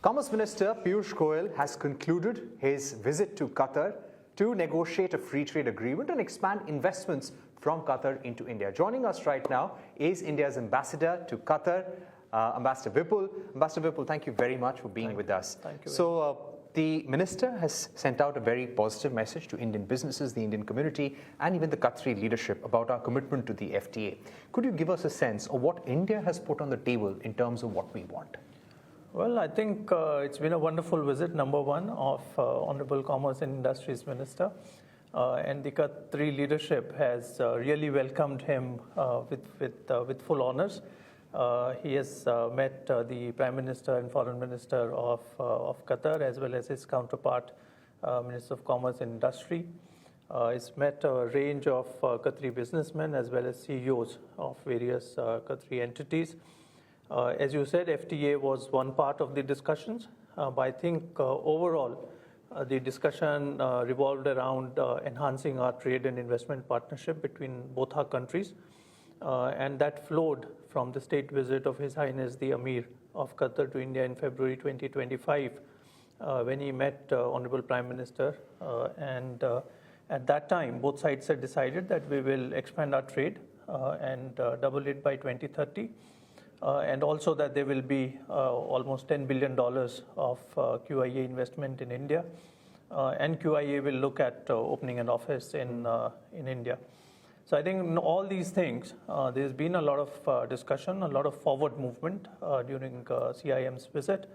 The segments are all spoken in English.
Commerce Minister Piyush Goyal has concluded his visit to Qatar to negotiate a free trade agreement and expand investments from Qatar into India. Joining us right now is India's Ambassador to Qatar, Ambassador Vipul. Ambassador Vipul, thank you very much for being with us. Thank you. So, the Minister has sent out a very positive message to Indian businesses, the Indian community, and even the Qatari leadership about our commitment to the FTA. Could you give us a sense of what India has put on the table in terms of what we want? Well, I think it's been a wonderful visit, number one, of Honorable Commerce and Industries Minister. And the Qatari leadership has really welcomed him with full honors. He has met the Prime Minister and Foreign Minister of Qatar, as well as his counterpart, Minister of Commerce and Industry. He's met a range of Qatari businessmen, as well as CEOs of various Qatari entities. As you said, FTA was one part of the discussions, but I think overall the discussion revolved around enhancing our trade and investment partnership between both our countries, and that flowed from the state visit of His Highness the Amir of Qatar to India in February 2025, when he met Honorable Prime Minister, and at that time both sides had decided that we will expand our trade and double it by 2030. And also that there will be almost $10 billion of QIA investment in India, and QIA will look at opening an office in India. So I think in all these things, there's been a lot of discussion, a lot of forward movement during CIM's visit,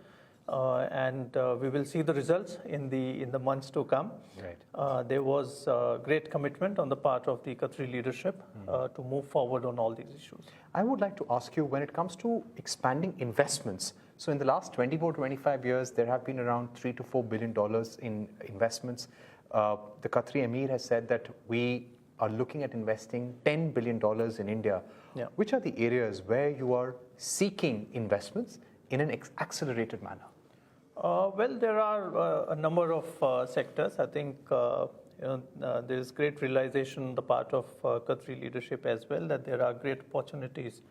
and we will see the results in the months to come. Right. There was great commitment on the part of the Qatari leadership to move forward on all these issues. I would like to ask you, when it comes to expanding investments, so in the last 24-25 years, there have been around $3 to $4 billion in investments. The Qatari Emir has said that we are looking at investing $10 billion in India. Yeah. Which are the areas where you are seeking investments in an accelerated manner? Well, there are a number of sectors. I think there is great realization on the part of Qatari leadership as well that there are great opportunities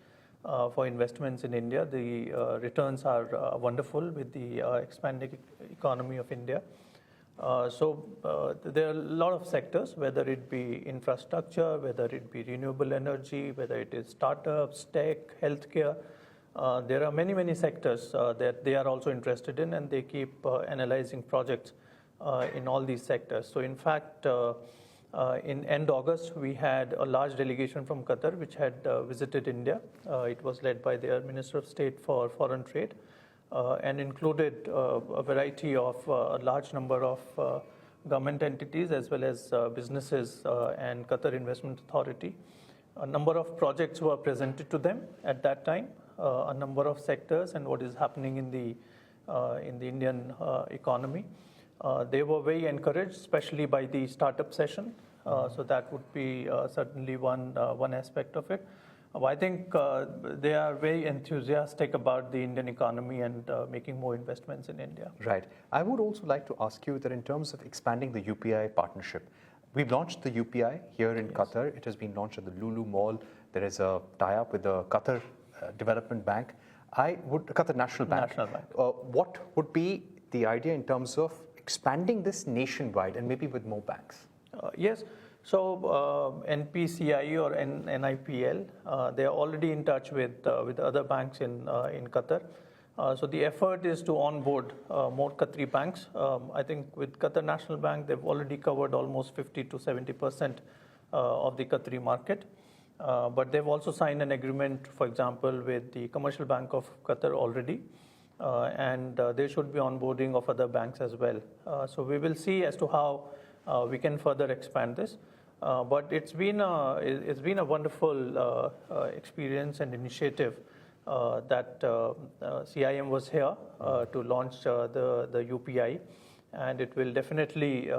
for investments in India. The returns are wonderful with the expanding economy of India. So there are a lot of sectors, whether it be infrastructure, whether it be renewable energy, whether it is startups, tech, healthcare. There are many sectors that they are also interested in, and they keep analyzing projects in all these sectors. So in fact, in end August, we had a large delegation from Qatar which had visited India. It was led by their Minister of State for Foreign Trade, and included a variety of a large number of government entities as well as businesses and Qatar Investment Authority. A number of projects were presented to them at that time, a number of sectors and what is happening in the Indian economy. They were very encouraged, especially by the startup session. So that would be certainly one aspect of it. I think they are very enthusiastic about the Indian economy and making more investments in India. Right. I would also like to ask you that in terms of expanding the UPI partnership, we've launched the UPI here in Qatar. It has been launched at the Lulu Mall. There is a tie-up with the Qatar Development Bank. Qatar National Bank. National Bank. What would be the idea in terms of expanding this nationwide and maybe with more banks? Yes. So NPCI or NIPL, they are already in touch with other banks in Qatar. So the effort is to onboard more Qatari banks. I think with Qatar National Bank, they've already covered almost 50 to 70% of the Qatari market. But they've also signed an agreement, for example, with the Commercial Bank of Qatar already. And they should be onboarding of other banks as well. So we will see as to how we can further expand this. But it's been a wonderful experience and initiative that CIM was here to launch the UPI, and it will definitely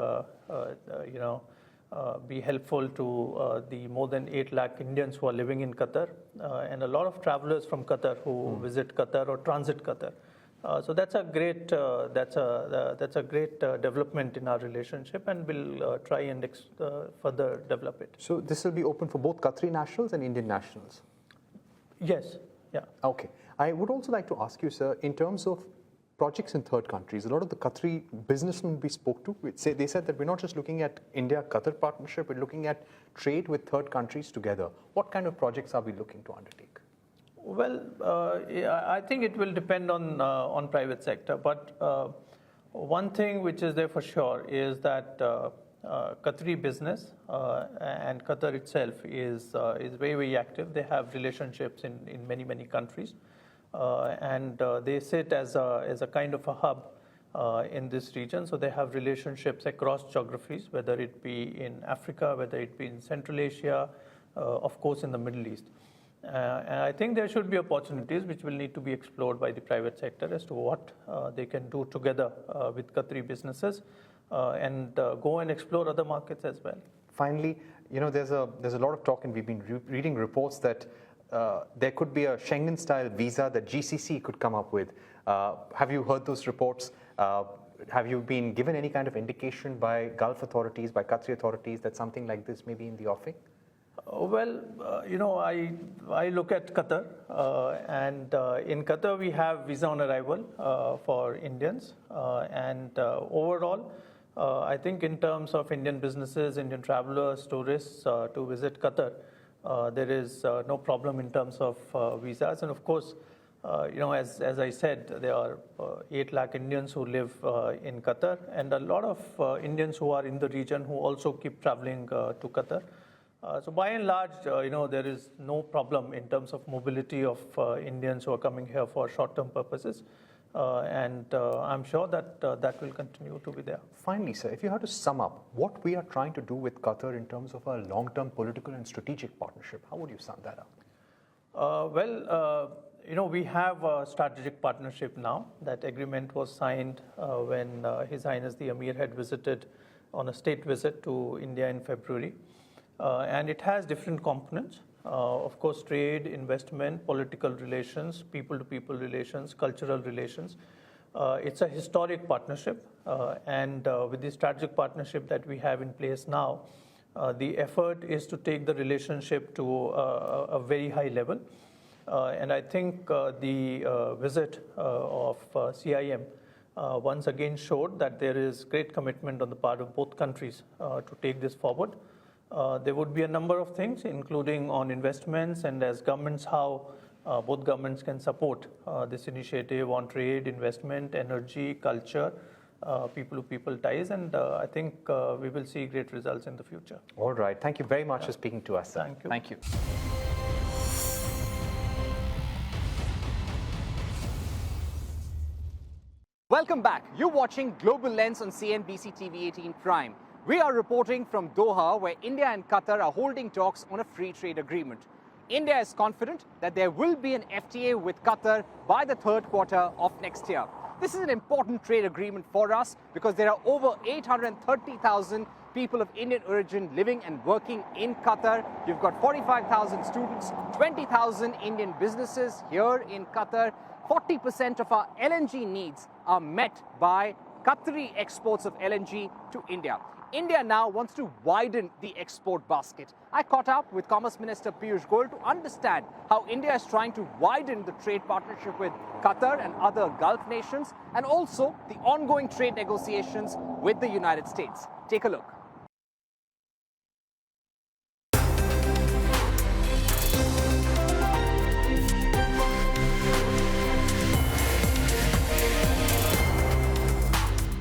be helpful to the more than 8 lakh Indians who are living in Qatar, and a lot of travelers from Qatar who visit Qatar or transit Qatar. So that's a great development in our relationship, and we'll try and further develop it. So this will be open for both Qatari nationals and Indian nationals? Yes. Yeah. Okay. I would also like to ask you, sir, in terms of projects in third countries, a lot of the Qatari businessmen we spoke to, they said that we're not just looking at India-Qatar partnership, we're looking at trade with third countries together. What kind of projects are we looking to undertake? Well, yeah, I think it will depend on private sector, but one thing which is there for sure is that Qatari business and Qatar itself is very, very active. They have relationships in many countries, and they sit as a kind of a hub in this region. So they have relationships across geographies, whether it be in Africa, whether it be in Central Asia, of course in the Middle East. And I think there should be opportunities which will need to be explored by the private sector as to what they can do together with Qatari businesses and go and explore other markets as well. Finally, there's a lot of talk, and we've been reading reports that there could be a Schengen-style visa that GCC could come up with. Have you heard those reports? Have you been given any kind of indication by Gulf authorities, by Qatari authorities, that something like this may be in the offing? Well, I look at Qatar, and in Qatar we have visa on arrival for Indians, and overall, I think in terms of Indian businesses, Indian travelers, tourists to visit Qatar, there is no problem in terms of visas. And of course, as I said, there are 8 lakh Indians who live in Qatar, and a lot of Indians who are in the region who also keep traveling to Qatar. So by and large, there is no problem in terms of mobility of Indians who are coming here for short-term purposes. And I'm sure that that will continue to be there. Finally, sir, if you had to sum up what we are trying to do with Qatar in terms of a long-term political and strategic partnership, how would you sum that up? We have a strategic partnership now. That agreement was signed when His Highness the Emir had visited on a state visit to India in February. And it has different components. Of course, trade, investment, political relations, people-to-people relations, cultural relations. It's a historic partnership, and with the strategic partnership that we have in place now, the effort is to take the relationship to a very high level. And I think the visit of CIM once again showed that there is great commitment on the part of both countries to take this forward. There would be a number of things, including on investments, and as governments, how both governments can support this initiative on trade, investment, energy, culture, people-to-people ties, and I think we will see great results in the future. All right. Thank you very much for speaking to us, sir. Thank you. Thank you. Welcome back. You're watching Global Lens on CNBC-TV18 Prime. We are reporting from Doha, where India and Qatar are holding talks on a free trade agreement. India is confident that there will be an FTA with Qatar by the third quarter of next year. This is an important trade agreement for us because there are over 830,000 people of Indian origin living and working in Qatar. You've got 45,000 students, 20,000 Indian businesses here in Qatar. 40% of our LNG needs are met by Qatari exports of LNG to India. India now wants to widen the export basket. I caught up with Commerce Minister Piyush Goyal to understand how India is trying to widen the trade partnership with Qatar and other Gulf nations, and also the ongoing trade negotiations with the United States. Take a look.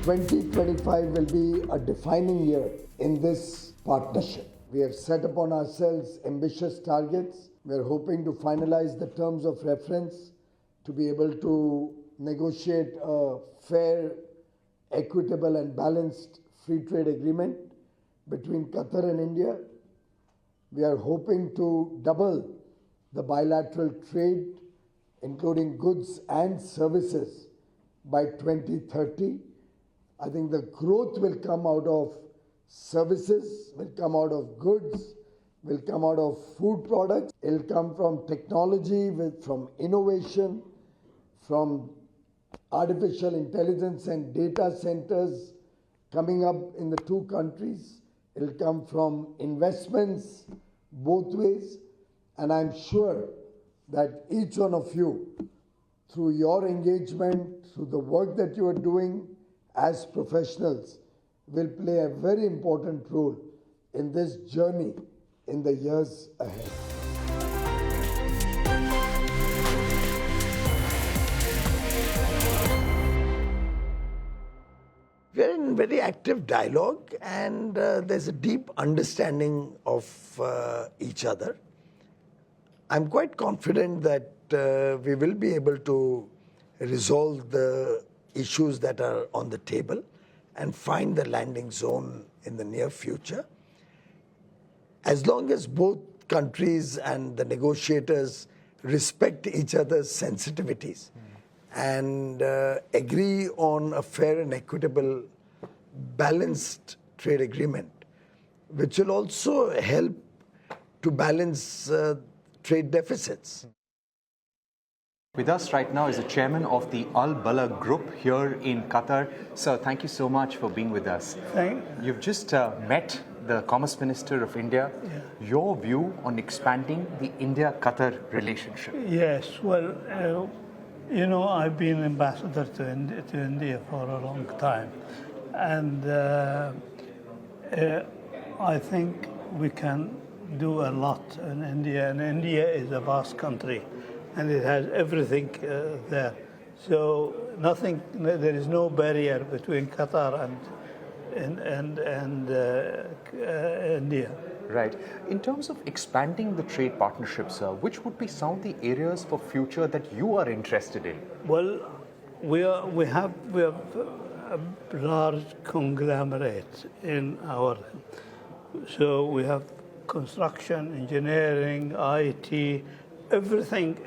"2025 will be a defining year in this partnership. We have set upon ourselves ambitious targets. We are hoping to finalize the terms of reference to be able to negotiate a fair, equitable and balanced free trade agreement between Qatar and India. We are hoping to double the bilateral trade, including goods and services, by 2030. I think the growth will come out of services, will come out of goods, will come out of food products. It will come from technology, from innovation, from artificial intelligence and data centers coming up in the two countries. It will come from investments both ways. And I'm sure that each one of you, through your engagement, through the work that you are doing as professionals, will play a very important role in this journey in the years ahead. We are in very active dialogue, and there's a deep understanding of each other. I'm quite confident that we will be able to resolve the issues that are on the table and find the landing zone in the near future. As long as both countries and the negotiators respect each other's sensitivities and agree on a fair and equitable, balanced trade agreement, which will also help to balance trade deficits. With us right now is the chairman of the Balagh Group here in Qatar. Sir, thank you so much for being with us. You've just met the Commerce Minister of India. Yeah. Your view on expanding the India-Qatar relationship? Yes, well, you know, I've been ambassador to India for a long time. And I think we can do a lot in India. And India is a vast country, and it has everything there. So there is no barrier between Qatar and India. Right. In terms of expanding the trade partnership, sir, which would be some of the areas for future that you are interested in? Well, we have a large conglomerate in our. So we have construction, engineering, IT, everything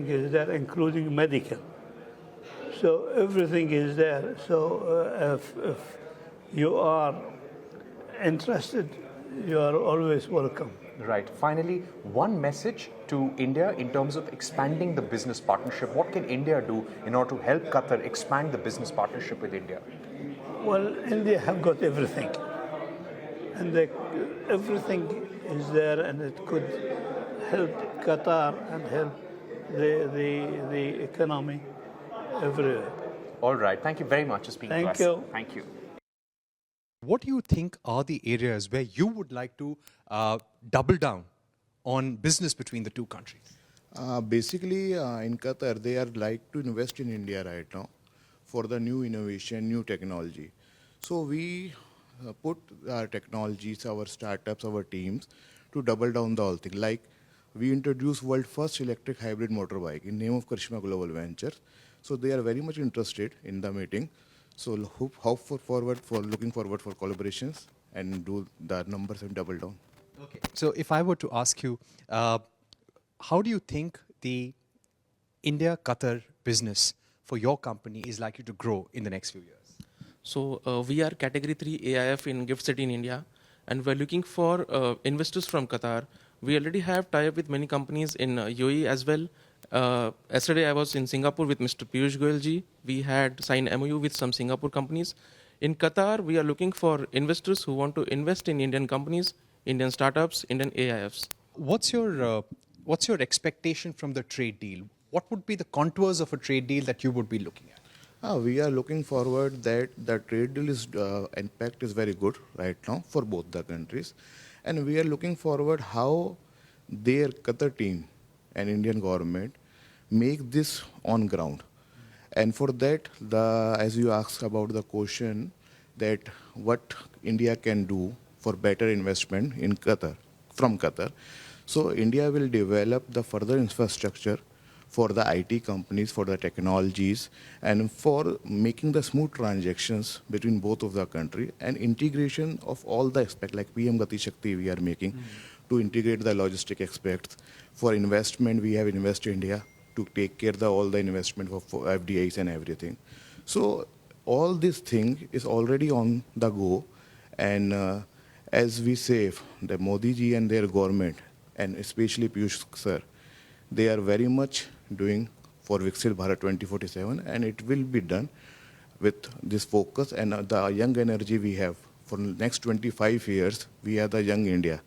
is there, including medical. So everything is there. So if you are interested, you are always welcome. Right. Finally, one message to India in terms of expanding the business partnership. What can India do in order to help Qatar expand the business partnership with India? Well, India have got everything. And everything is there, and it could help Qatar and help the economy everywhere. All right. Thank you very much for speaking to us. Thank you. Thank you. What do you think are the areas where you would like to double down on business between the two countries? Basically, in Qatar, they are like to invest in India right now for the new innovation, new technology. So we put our technologies, our startups, our teams to double down the whole thing. Like we introduced world first electric hybrid motorbike in name of Karishma Global Ventures. So they are very much interested in the meeting. So looking forward for collaborations and do the numbers and double down. Okay. So if I were to ask you, how do you think the India-Qatar business for your company is likely to grow in the next few years? So we are Category 3 AIF in Gift City in India, and we're looking for investors from Qatar. We already have tie-up with many companies in UAE as well. Yesterday I was in Singapore with Mr. Piyush Goyal ji. We had signed MOU with some Singapore companies. In Qatar, we are looking for investors who want to invest in Indian companies, Indian startups, Indian AIFs. What's your expectation from the trade deal? What would be the contours of a trade deal that you would be looking at? We are looking forward that the trade deal impact is very good right now for both the countries. And we are looking forward how their Qatar team and Indian government make this on ground. And for that, as you asked about the question that what India can do for better investment in Qatar, from Qatar. So India will develop the further infrastructure for the IT companies, for the technologies, and for making the smooth transactions between both of the country and integration of all the aspects like PM Gati Shakti we are making to integrate the logistic aspects. For investment, we have Invest India to take care of all the investment for FDIs and everything. So all this thing is already on the go, and as we say, the Modi ji and their government, and especially Piyush sir, they are very much doing for Viksit Bharat 2047, and it will be done with this focus and the young energy we have. For the next 25 years, we are the young India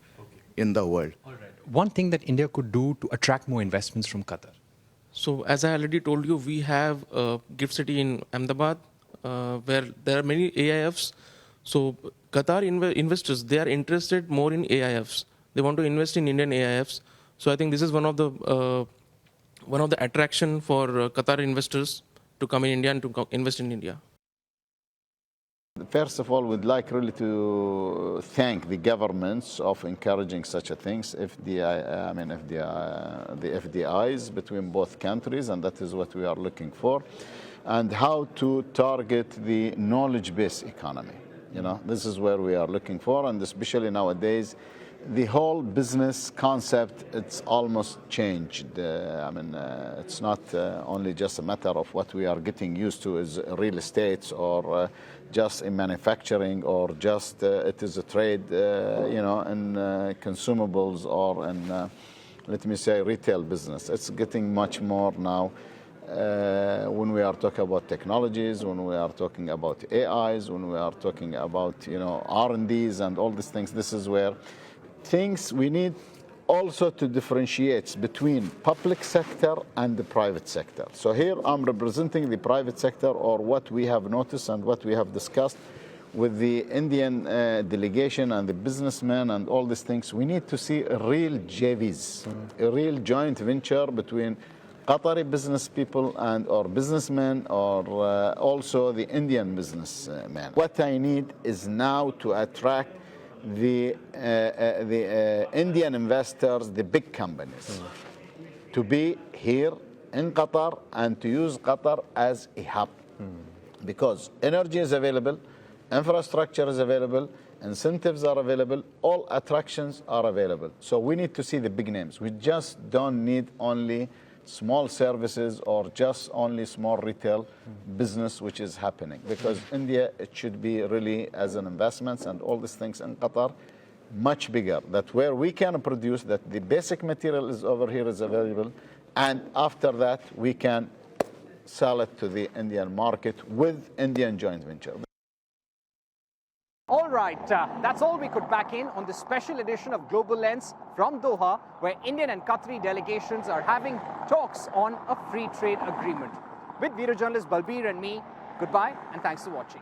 in the world. All right. One thing that India could do to attract more investments from Qatar? So as I already told you, we have a gift city in Ahmedabad, where there are many AIFs. So Qatar investors, they are interested more in AIFs. They want to invest in Indian AIFs. So I think this is one of the attraction for Qatar investors to come in India and to invest in India. First of all, we'd like really to thank the governments of encouraging such a things, FDI, the FDIs between both countries, and that is what we are looking for, and how to target the knowledge-based economy. You know, this is where we are looking for, and especially nowadays, the whole business concept, it's almost changed. It's not only just a matter of what we are getting used to is real estate or just in manufacturing or just it is a trade, in consumables or in, let me say, retail business. It's getting much more now when we are talking about technologies, when we are talking about AIs, when we are talking about, R&Ds and all these things. This is where things we need also to differentiate between public sector and the private sector. So here I'm representing the private sector, or what we have noticed and what we have discussed with the Indian delegation and the businessmen and all these things. We need to see a real JVs, a real joint venture between Qatari business people and or businessmen or also the Indian businessmen. What I need is now to attract the Indian investors, the big companies, to be here in Qatar and to use Qatar as a hub. Because energy is available, infrastructure is available, incentives are available, all attractions are available. So we need to see the big names. We just don't need only small services or just only small retail business which is happening, because India, it should be really as an investments and all these things in Qatar much bigger, that where we can produce, that the basic material is over here is available, and after that we can sell it to the Indian market with Indian joint venture. All right, that's all we could pack in on this special edition of Global Lens from Doha, where Indian and Qatari delegations are having talks on a free trade agreement. With video journalist Balbir and me, goodbye and thanks for watching.